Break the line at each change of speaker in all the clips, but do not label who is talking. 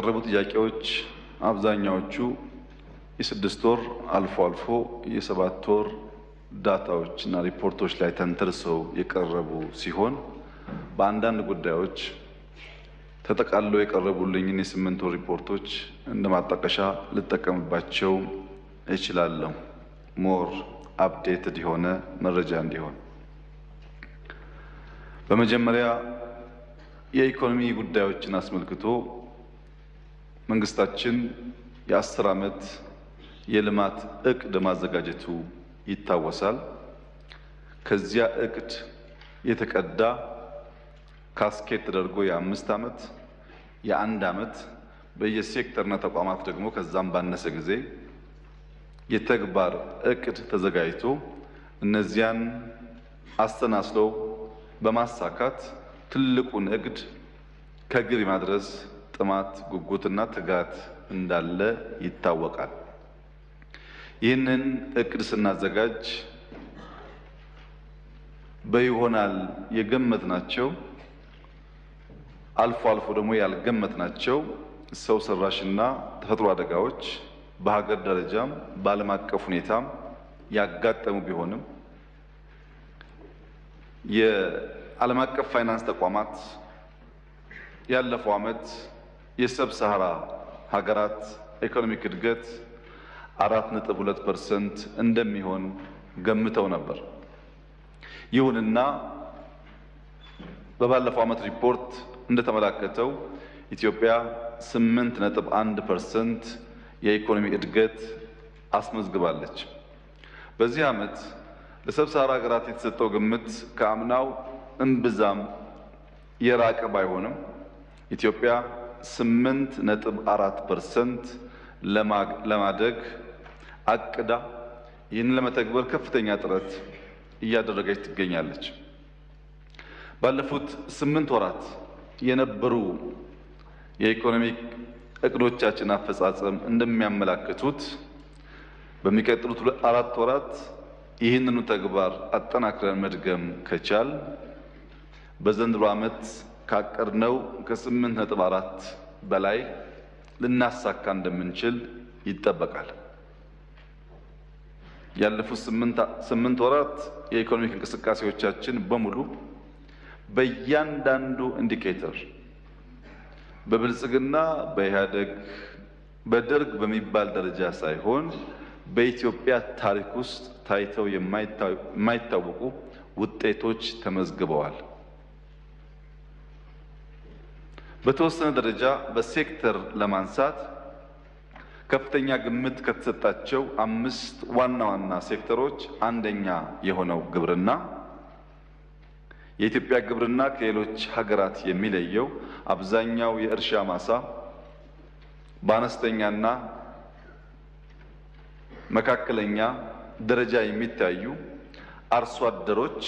የቀረቡ ጥያቄዎች አብዛኛዎቹ የስድስት ወር አልፎ አልፎ የሰባት ወር ዳታዎች እና ሪፖርቶች ላይ ተንተርሰው የቀረቡ ሲሆን በአንዳንድ ጉዳዮች ተጠቃልለው የቀረቡልኝን የስምንት ወር ሪፖርቶች እንደማጣቀሻ ልጠቀምባቸው እችላለሁ። ሞር አፕዴትድ የሆነ መረጃ እንዲሆን በመጀመሪያ የኢኮኖሚ ጉዳዮችን አስመልክቶ መንግስታችን የ10 ዓመት የልማት እቅድ ማዘጋጀቱ ይታወሳል። ከዚያ እቅድ የተቀዳ ካስኬት ተደርጎ የ5 ዓመት የ1 ዓመት በየሴክተርና ተቋማት ደግሞ ከዛም ባነሰ ጊዜ የተግባር እቅድ ተዘጋጅቶ እነዚያን አስተናስሎ በማሳካት ትልቁን እቅድ ከግብ ማድረስ ጥማት ጉጉትና ትጋት እንዳለ ይታወቃል። ይህንን እቅድ ስናዘጋጅ በይሆናል የገመትናቸው አልፎ አልፎ ደግሞ ያልገመትናቸው ሰው ሰራሽና ተፈጥሮ አደጋዎች በሀገር ደረጃም በዓለም አቀፍ ሁኔታም ያጋጠሙ ቢሆንም የዓለም አቀፍ ፋይናንስ ተቋማት ያለፈው ዓመት የሰብ ሰሃራ ሀገራት ኢኮኖሚክ እድገት 4.2% እንደሚሆን ገምተው ነበር። ይሁንና በባለፈው ዓመት ሪፖርት እንደተመላከተው ኢትዮጵያ 8.1% የኢኮኖሚ እድገት አስመዝግባለች። በዚህ ዓመት ለሰብ ሰሃራ ሀገራት የተሰጠው ግምት ከአምናው እምብዛም የራቀ ባይሆንም ኢትዮጵያ 8.4% ለማደግ አቅዳ ይህንን ለመተግበር ከፍተኛ ጥረት እያደረገች ትገኛለች። ባለፉት 8 ወራት የነበሩ የኢኮኖሚክ እቅዶቻችን አፈጻጸም እንደሚያመላክቱት በሚቀጥሉት 4 ወራት ይህንኑ ተግባር አጠናክረን መድገም ከቻል በዘንድሮ ዓመት ካቀድነው ከ8.4 በላይ ልናሳካ እንደምንችል ይጠበቃል። ያለፉት 8 ወራት የኢኮኖሚክ እንቅስቃሴዎቻችን በሙሉ በእያንዳንዱ ኢንዲኬተር በብልጽግና በኢህአደግ በደርግ በሚባል ደረጃ ሳይሆን በኢትዮጵያ ታሪክ ውስጥ ታይተው የማይታወቁ ውጤቶች ተመዝግበዋል። በተወሰነ ደረጃ በሴክተር ለማንሳት ከፍተኛ ግምት ከተሰጣቸው 5 ዋና ዋና ሴክተሮች አንደኛ የሆነው ግብርና። የኢትዮጵያ ግብርና ከሌሎች ሀገራት የሚለየው አብዛኛው የእርሻ ማሳ በአነስተኛና መካከለኛ ደረጃ የሚታዩ አርሶ አደሮች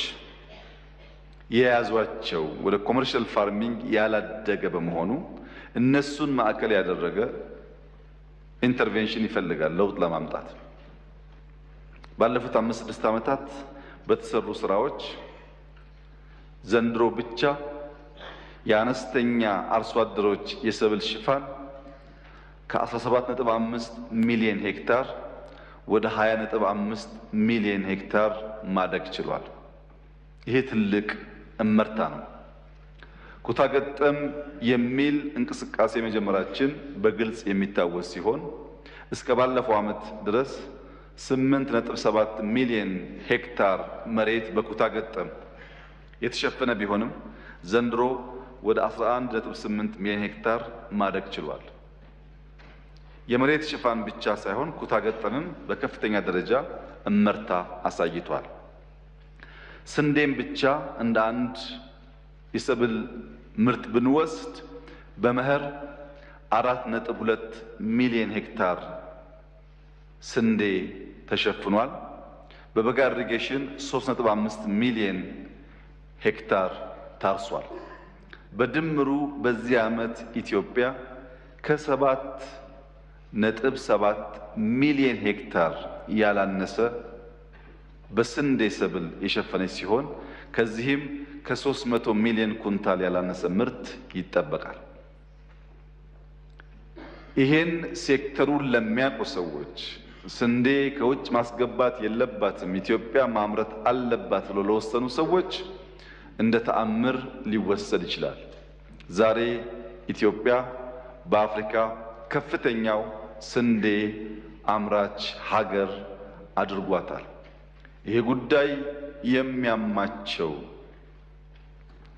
የያዟቸው ወደ ኮመርሻል ፋርሚንግ ያላደገ በመሆኑ እነሱን ማዕከል ያደረገ ኢንተርቬንሽን ይፈልጋል ለውጥ ለማምጣት። ባለፉት 5-6 ዓመታት በተሰሩ ስራዎች ዘንድሮ ብቻ የአነስተኛ አርሶ አደሮች የሰብል ሽፋን ከ17.5 ሚሊዮን ሄክታር ወደ 20.5 ሚሊዮን ሄክታር ማደግ ችሏል። ይሄ ትልቅ እመርታ ነው። ኩታ ገጠም የሚል እንቅስቃሴ መጀመራችን በግልጽ የሚታወስ ሲሆን እስከ ባለፈው ዓመት ድረስ 8.7 ሚሊዮን ሄክታር መሬት በኩታ ገጠም የተሸፈነ ቢሆንም ዘንድሮ ወደ 11.8 ሚሊዮን ሄክታር ማደግ ችሏል። የመሬት ሽፋን ብቻ ሳይሆን ኩታ ገጠምም በከፍተኛ ደረጃ እመርታ አሳይቷል። ስንዴም ብቻ እንደ አንድ የሰብል ምርት ብንወስድ በመኸር 4.2 ሚሊዮን ሄክታር ስንዴ ተሸፍኗል። በበጋ ኢሪጌሽን 3.5 ሚሊዮን ሄክታር ታርሷል። በድምሩ በዚህ ዓመት ኢትዮጵያ ከ7.7 ሚሊዮን ሄክታር ያላነሰ በስንዴ ሰብል የሸፈነች ሲሆን ከዚህም ከ300 ሚሊዮን ኩንታል ያላነሰ ምርት ይጠበቃል። ይሄን ሴክተሩን ለሚያውቁ ሰዎች ስንዴ ከውጭ ማስገባት የለባትም ኢትዮጵያ ማምረት አለባት ብሎ ለወሰኑ ሰዎች እንደ ተአምር ሊወሰድ ይችላል። ዛሬ ኢትዮጵያ በአፍሪካ ከፍተኛው ስንዴ አምራች ሀገር አድርጓታል። ይሄ ጉዳይ የሚያማቸው፣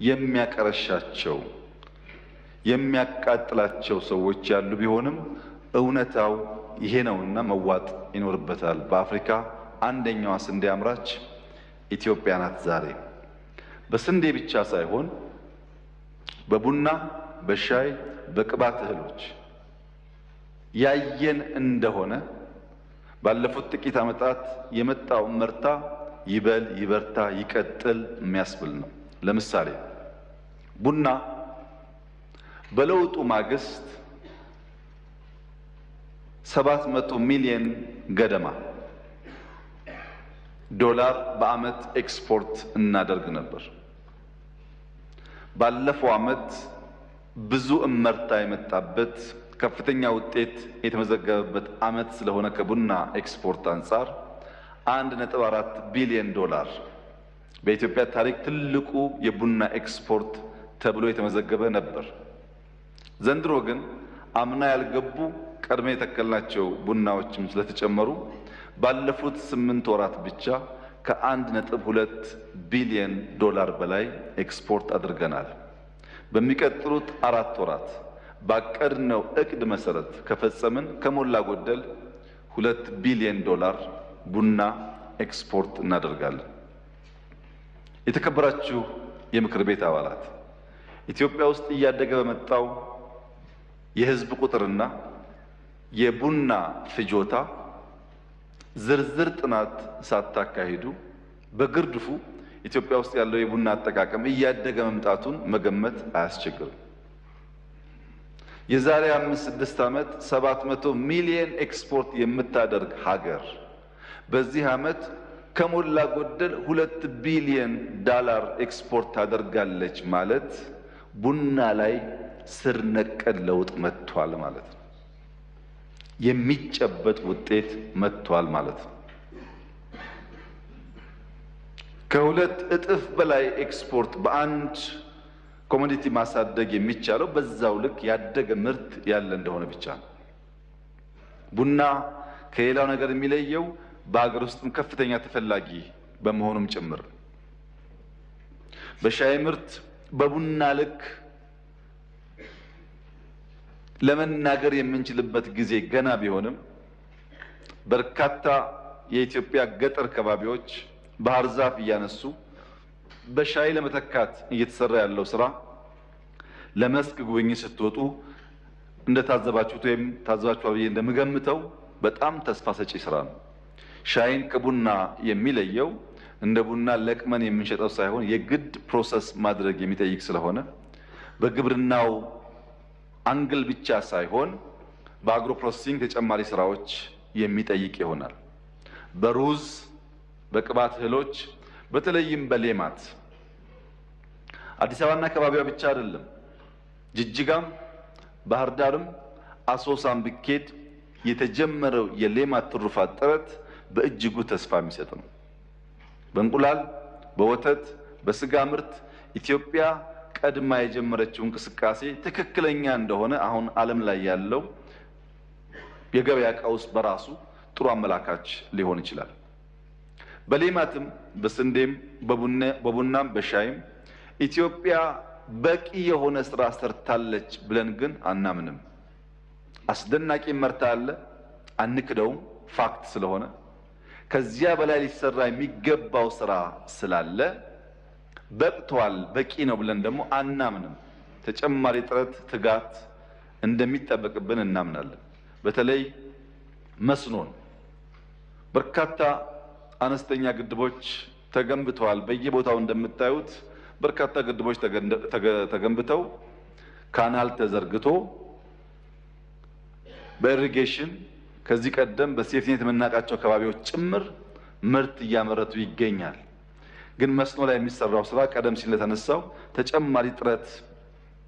የሚያቀረሻቸው፣ የሚያቃጥላቸው ሰዎች ያሉ ቢሆንም እውነታው ይሄ ነውና መዋጥ ይኖርበታል። በአፍሪካ አንደኛዋ ስንዴ አምራች ኢትዮጵያ ናት። ዛሬ በስንዴ ብቻ ሳይሆን በቡና፣ በሻይ፣ በቅባት እህሎች ያየን እንደሆነ ባለፉት ጥቂት ዓመታት የመጣው ምርታ ይበል፣ ይበርታ፣ ይቀጥል የሚያስብል ነው። ለምሳሌ ቡና በለውጡ ማግስት 700 ሚሊዮን ገደማ ዶላር በዓመት ኤክስፖርት እናደርግ ነበር። ባለፈው ዓመት ብዙ እመርታ የመጣበት ከፍተኛ ውጤት የተመዘገበበት ዓመት ስለሆነ ከቡና ኤክስፖርት አንጻር 1.4 ቢሊዮን ዶላር በኢትዮጵያ ታሪክ ትልቁ የቡና ኤክስፖርት ተብሎ የተመዘገበ ነበር። ዘንድሮ ግን አምና ያልገቡ ቀድሜ የተከልናቸው ቡናዎችም ስለተጨመሩ ባለፉት 8 ወራት ብቻ ከ1.2 ቢሊዮን ዶላር በላይ ኤክስፖርት አድርገናል። በሚቀጥሉት 4 ወራት ባቀድነው እቅድ መሰረት ከፈጸምን ከሞላ ጎደል 2 ቢሊዮን ዶላር ቡና ኤክስፖርት እናደርጋለን። የተከበራችሁ የምክር ቤት አባላት፣ ኢትዮጵያ ውስጥ እያደገ በመጣው የሕዝብ ቁጥርና የቡና ፍጆታ ዝርዝር ጥናት ሳታካሂዱ በግርድፉ ኢትዮጵያ ውስጥ ያለው የቡና አጠቃቀም እያደገ መምጣቱን መገመት አያስቸግርም። የዛሬ 5-6 ዓመት 700 ሚሊዮን ኤክስፖርት የምታደርግ ሀገር በዚህ ዓመት ከሞላ ጎደል 2 ቢሊዮን ዶላር ኤክስፖርት ታደርጋለች ማለት ቡና ላይ ስር ነቀል ለውጥ መጥቷል ማለት ነው። የሚጨበጥ ውጤት መጥቷል ማለት ነው። ከ2 እጥፍ በላይ ኤክስፖርት በአንድ ኮሞዲቲ ማሳደግ የሚቻለው በዛው ልክ ያደገ ምርት ያለ እንደሆነ ብቻ ነው። ቡና ከሌላው ነገር የሚለየው በሀገር ውስጥም ከፍተኛ ተፈላጊ በመሆኑም ጭምር። በሻይ ምርት በቡና ልክ ለመናገር የምንችልበት ጊዜ ገና ቢሆንም በርካታ የኢትዮጵያ ገጠር ከባቢዎች ባህር ዛፍ እያነሱ በሻይ ለመተካት እየተሰራ ያለው ስራ ለመስክ ጉብኝት ስትወጡ እንደታዘባችሁት ወይም ታዘባችኋል ብዬ እንደምገምተው በጣም ተስፋ ሰጪ ስራ ነው። ሻይን ከቡና የሚለየው እንደ ቡና ለቅመን የምንሸጠው ሳይሆን የግድ ፕሮሰስ ማድረግ የሚጠይቅ ስለሆነ በግብርናው አንግል ብቻ ሳይሆን በአግሮ ፕሮሰሲንግ ተጨማሪ ስራዎች የሚጠይቅ ይሆናል። በሩዝ፣ በቅባት እህሎች፣ በተለይም በሌማት አዲስ አበባና አካባቢዋ ብቻ አይደለም፣ ጅጅጋም፣ ባህር ዳርም፣ አሶሳም ብኬድ የተጀመረው የሌማት ትሩፋት ጥረት በእጅጉ ተስፋ የሚሰጥ ነው። በእንቁላል፣ በወተት፣ በስጋ ምርት ኢትዮጵያ ቀድማ የጀመረችው እንቅስቃሴ ትክክለኛ እንደሆነ አሁን ዓለም ላይ ያለው የገበያ ቀውስ በራሱ ጥሩ አመላካች ሊሆን ይችላል። በሌማትም በስንዴም በቡናም በሻይም ኢትዮጵያ በቂ የሆነ ስራ ሰርታለች ብለን ግን አናምንም። አስደናቂ መርታ አለ፣ አንክደውም፣ ፋክት ስለሆነ ከዚያ በላይ ሊሰራ የሚገባው ስራ ስላለ በቅቷል፣ በቂ ነው ብለን ደግሞ አናምንም። ተጨማሪ ጥረት፣ ትጋት እንደሚጠበቅብን እናምናለን። በተለይ መስኖን በርካታ አነስተኛ ግድቦች ተገንብተዋል። በየቦታው እንደምታዩት በርካታ ግድቦች ተገንብተው ካናል ተዘርግቶ በኢሪጌሽን ከዚህ ቀደም በሴፍቲኔት የምናውቃቸው አካባቢዎች ጭምር ምርት እያመረቱ ይገኛል። ግን መስኖ ላይ የሚሰራው ስራ ቀደም ሲል ለተነሳው ተጨማሪ ጥረት፣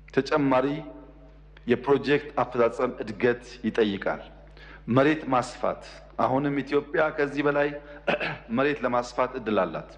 ተጨማሪ የፕሮጀክት አፈጻጸም እድገት ይጠይቃል። መሬት ማስፋት አሁንም ኢትዮጵያ ከዚህ በላይ መሬት ለማስፋት እድል አላት።